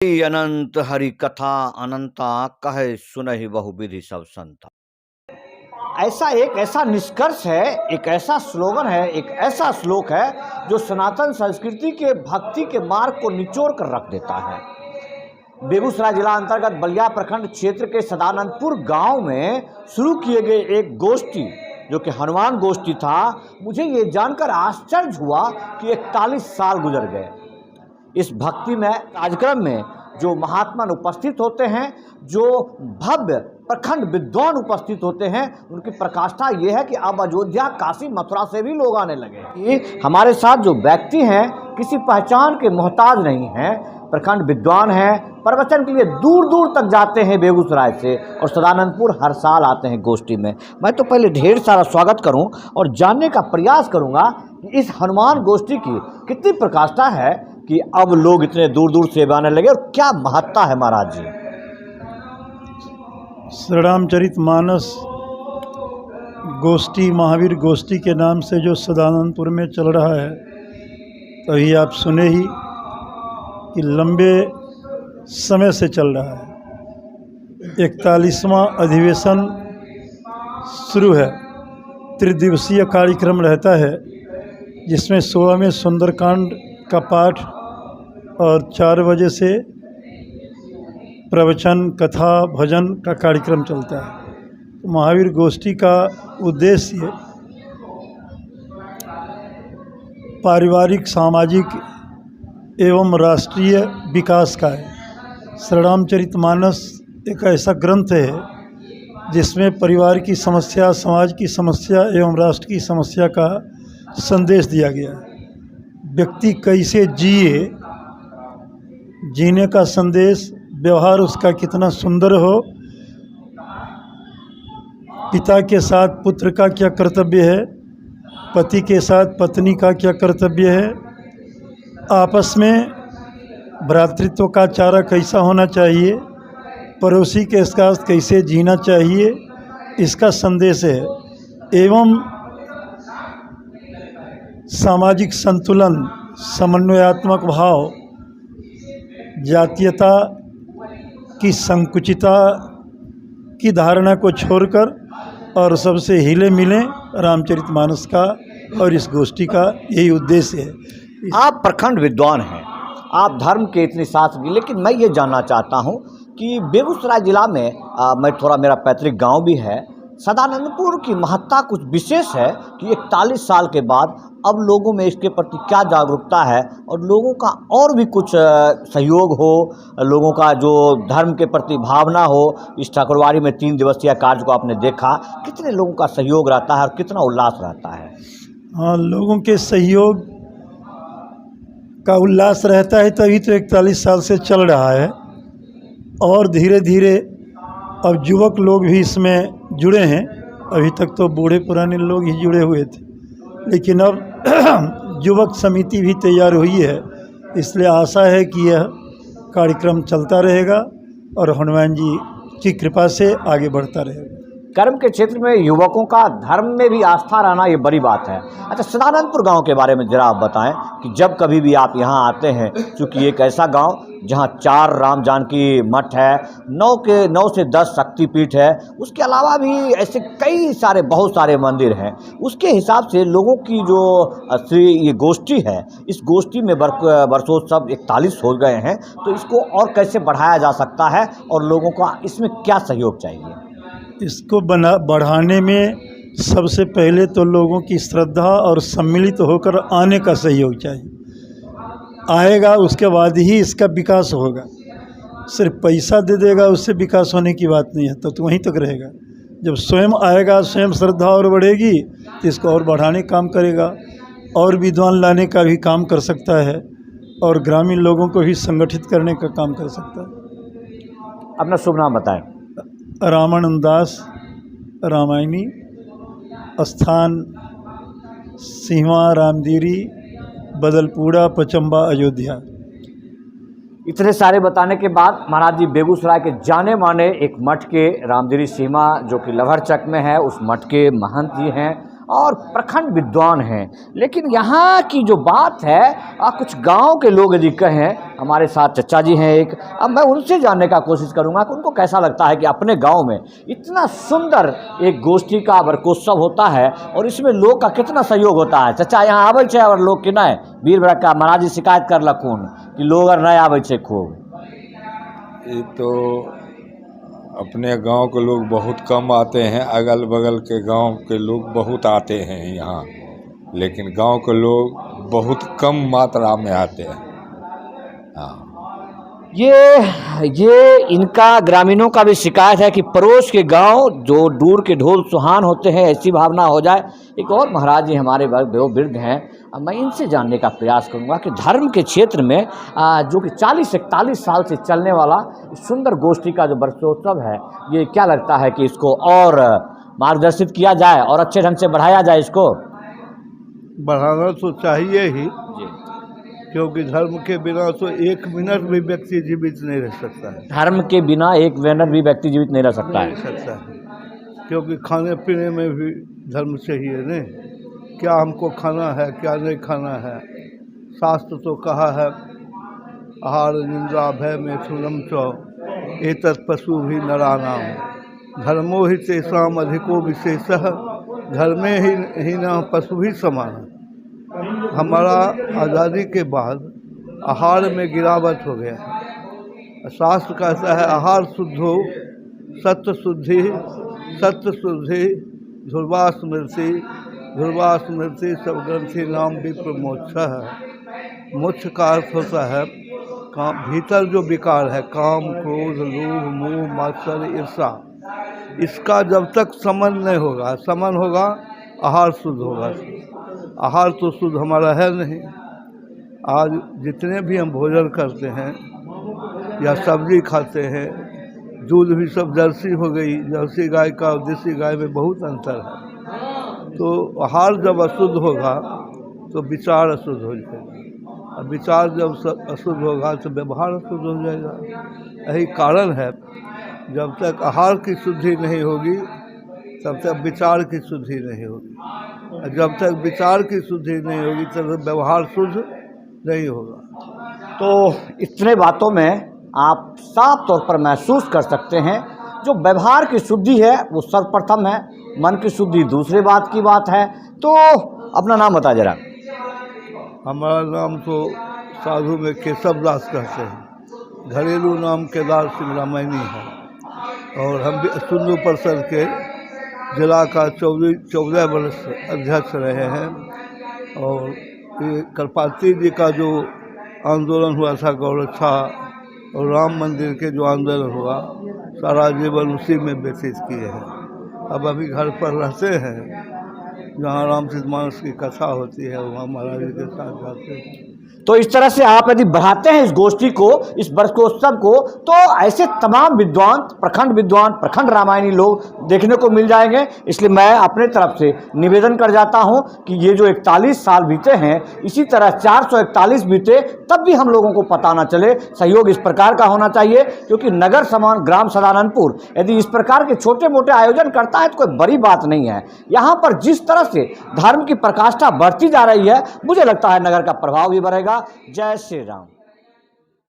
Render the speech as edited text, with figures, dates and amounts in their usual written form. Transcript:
अनंत हरि कथा अनंता कहे सुनहि बहु विधि सब संता। ऐसा निष्कर्ष है, एक ऐसा स्लोगन है, एक ऐसा श्लोक है जो सनातन संस्कृति के भक्ति के मार्ग को निचोड़ कर रख देता है। बेगूसराय जिला अंतर्गत बलिया प्रखंड क्षेत्र के सदानंदपुर गांव में शुरू किए गए एक गोष्ठी जो कि हनुमान गोष्ठी था, मुझे ये जानकर आश्चर्य हुआ कि 41 साल गुजर गए। इस भक्ति में कार्यक्रम में जो महात्मा उपस्थित होते हैं, जो भव्य प्रखंड विद्वान उपस्थित होते हैं, उनकी प्रकाष्ठा ये है कि अब अयोध्या, काशी, मथुरा से भी लोग आने लगे। ये हमारे साथ जो व्यक्ति हैं किसी पहचान के मोहताज नहीं हैं, प्रखंड विद्वान हैं, प्रवचन के लिए दूर दूर तक जाते हैं बेगूसराय से और सदानंदपुर हर साल आते हैं गोष्ठी में। मैं तो पहले ढेर सारा स्वागत करूं और जानने का प्रयास करूंगा कि इस हनुमान गोष्ठी की कितनी प्रकाष्ठा है कि अब लोग इतने दूर दूर से आने लगे और क्या महत्ता है महाराज जी। श्री रामचरितमानस गोष्ठी महावीर गोष्ठी के नाम से जो सदानंदपुर में चल रहा है, तो अभी आप सुने ही कि लंबे समय से चल रहा है। 41वां अधिवेशन शुरू है। त्रिदिवसीय कार्यक्रम रहता है जिसमें 16वें सुंदरकांड का पाठ और 4 बजे से प्रवचन, कथा, भजन का कार्यक्रम चलता है। तो महावीर गोष्ठी का उद्देश्य पारिवारिक, सामाजिक एवं राष्ट्रीय विकास का है। श्री रामचरितमानस एक ऐसा ग्रंथ है जिसमें परिवार की समस्या, समाज की समस्या एवं राष्ट्र की समस्या का संदेश दिया गया है। व्यक्ति कैसे जिए, जीने का संदेश, व्यवहार उसका कितना सुंदर हो, पिता के साथ पुत्र का क्या कर्तव्य है, पति के साथ पत्नी का क्या कर्तव्य है, आपस में भ्रातृत्व का चारा कैसा होना चाहिए, पड़ोसी के साथ कैसे जीना चाहिए, इसका संदेश है। एवं सामाजिक संतुलन, समन्वयात्मक भाव, जातीयता की संकुचिता की धारणा को छोड़कर और सबसे हिले मिले रामचरितमानस का और इस गोष्ठी का यही उद्देश्य है। आप प्रखंड विद्वान हैं, आप धर्म के इतने शास्त्र, लेकिन मैं ये जानना चाहता हूँ कि बेगूसराय जिला में मेरा पैतृक गांव भी है, सदानंदपुर की महत्ता कुछ विशेष है कि 41 साल के बाद अब लोगों में इसके प्रति क्या जागरूकता है और लोगों का और भी कुछ सहयोग हो, लोगों का जो धर्म के प्रति भावना हो। इस ठाकुरवाड़ी में 3 दिवसीय कार्य को आपने देखा, कितने लोगों का सहयोग रहता है और कितना उल्लास रहता है। हाँ, लोगों के सहयोग का उल्लास रहता है, तभी तो 41 साल से चल रहा है। और धीरे धीरे अब युवक लोग भी इसमें जुड़े हैं। अभी तक तो बूढ़े पुराने लोग ही जुड़े हुए थे, लेकिन अब युवक समिति भी तैयार हुई है। इसलिए आशा है कि यह कार्यक्रम चलता रहेगा और हनुमान जी की कृपा से आगे बढ़ता रहेगा। कर्म के क्षेत्र में युवकों का धर्म में भी आस्था रहना ये बड़ी बात है। अच्छा, सदानंदपुर गांव के बारे में जरा आप बताएं कि जब कभी भी आप यहां आते हैं, क्योंकि एक ऐसा गांव जहां 4 राम जानकी मठ है, 9 से 10 शक्तिपीठ है, उसके अलावा भी ऐसे कई सारे बहुत सारे मंदिर हैं। उसके हिसाब से लोगों की जो ये गोष्ठी है, इस गोष्ठी में वर्षोत्सव 41 हो गए हैं, तो इसको और कैसे बढ़ाया जा सकता है और लोगों का इसमें क्या सहयोग चाहिए? इसको बढ़ाने में सबसे पहले तो लोगों की श्रद्धा और सम्मिलित होकर आने का सहयोग चाहिए। आएगा उसके बाद ही इसका विकास होगा। सिर्फ पैसा दे देगा उससे विकास होने की बात नहीं है, तो वहीं तक रहेगा। जब स्वयं आएगा, स्वयं श्रद्धा और बढ़ेगी तो इसको और बढ़ाने काम करेगा, और विद्वान लाने का भी काम कर सकता है और ग्रामीण लोगों को भी संगठित करने का काम कर सकता है। अपना शुभ नाम बताएं। रामानंद दास, रामायणी, स्थान सिंहवा, रामदीरी, बदलपुरा, पचम्बा, अयोध्या। इतने सारे बताने के बाद महाराज जी बेगूसराय के जाने माने एक मठ के रामदीरी सीमा जो कि लभरचक में है, उस मठ के महंत जी हैं और प्रखंड विद्वान हैं। लेकिन यहाँ की जो बात है कुछ गांव के लोग यदि कहें, हमारे साथ चचा जी हैं एक, अब मैं उनसे जानने का कोशिश करूँगा कि उनको कैसा लगता है कि अपने गांव में इतना सुंदर एक गोष्ठी का वर्कोत्सव होता है और इसमें लोग का कितना सहयोग होता है। चचा यहाँ आबै छे और लोग कि नहीं वीर बड़का महाराज जी शिकायत करलखुन कि लोग और नहीं आबै छे खूब? ये तो अपने गांव के लोग बहुत कम आते हैं, अगल बगल के गांव के लोग बहुत आते हैं यहाँ, लेकिन गांव के लोग बहुत कम मात्रा में आते हैं। हाँ, ये इनका ग्रामीणों का भी शिकायत है कि पड़ोस के गांव जो दूर के ढोल सुहान होते हैं, ऐसी भावना हो जाए। एक और महाराज जी हमारे वो वृद्ध हैं, मैं इनसे जानने का प्रयास करूंगा कि धर्म के क्षेत्र में जो कि 40-41 साल से चलने वाला सुंदर गोष्ठी का जो वर्षोत्सव है, ये क्या लगता है कि इसको और मार्गदर्शित किया जाए और अच्छे ढंग से बढ़ाया जाए? इसको बढ़ाना तो चाहिए ही, क्योंकि धर्म के बिना तो एक मिनट भी व्यक्ति जीवित नहीं रह सकता है। धर्म के बिना एक मिनट भी व्यक्ति जीवित नहीं रह सकता है। क्योंकि खाने पीने में भी धर्म चाहिए नहीं, क्या हमको खाना है क्या नहीं खाना है। शास्त्र तो कहा है आहार निंद्रा भय मैथुनम च एतत् पशु भी नरानाम धर्मो ही तेषाम अधिको विशेषः धर्मे ही न पशु भी समान। हमारा आज़ादी के बाद आहार में गिरावट हो गया है। शास्त्र कहता है आहार शुद्धो सत्य शुद्धि ध्रुवा स्मृति सब ग्रंथि नाम विप्र मोक्ष है। मोक्ष का अर्थ होता है भीतर जो विकार है काम क्रोध लोभ मोह मात्सर्य ईर्षा, इसका जब तक समन नहीं होगा, समन होगा आहार शुद्ध होगा। आहार तो शुद्ध हमारा है नहीं। आज जितने भी हम भोजन करते हैं या सब्जी खाते हैं, दूध भी सब जर्सी हो गई। जर्सी गाय का और देसी गाय में बहुत अंतर है। तो आहार जब अशुद्ध होगा तो विचार अशुद्ध हो जाएगा, और विचार जब अशुद्ध होगा तो व्यवहार अशुद्ध हो जाएगा। यही कारण है जब तक आहार की शुद्धि नहीं होगी तब तक विचार की शुद्धि नहीं होगी, और जब तक विचार की शुद्धि नहीं होगी तब तक व्यवहार शुद्ध नहीं होगा। तो इतने बातों में आप साफ तौर पर महसूस कर सकते हैं जो व्यवहार की शुद्धि है वो सर्वप्रथम है, मन की शुद्धि दूसरी बात की बात है। तो अपना नाम बता जरा। हमारा नाम तो साधु में केशव दास कहते हैं, घरेलू नाम केदार सिंह रामायणी है, और हम भी सुन्नू परिषद के जिला का 14 वर्ष अध्यक्ष रहे हैं। और ये करपाती जी का जो आंदोलन हुआ था गौरक्षा और राम मंदिर के जो आंदोलन हुआ, सारा जीवन उसी में व्यतीत किए हैं। अब अभी घर पर रहते हैं, जहाँ रामचरितमानस की कथा होती है वहाँ महाराज जी के साथ जाते हैं। तो इस तरह से आप यदि बढ़ाते हैं इस गोष्ठी को, इस वर्षोत्सव को, तो ऐसे तमाम विद्वान, प्रखंड रामायणी लोग देखने को मिल जाएंगे। इसलिए मैं अपने तरफ से निवेदन कर जाता हूं कि ये जो 41 साल बीते हैं, इसी तरह 441 बीते तब भी हम लोगों को पता ना चले। सहयोग इस प्रकार का होना चाहिए, क्योंकि नगर समान ग्राम सदानंदपुर यदि इस प्रकार के छोटे मोटे आयोजन करता है तो कोई बड़ी बात नहीं है। यहाँ पर जिस तरह से धर्म की प्रकाष्ठा बढ़ती जा रही है, मुझे लगता है नगर का प्रभाव भी बढ़ेगा। जय श्री राम।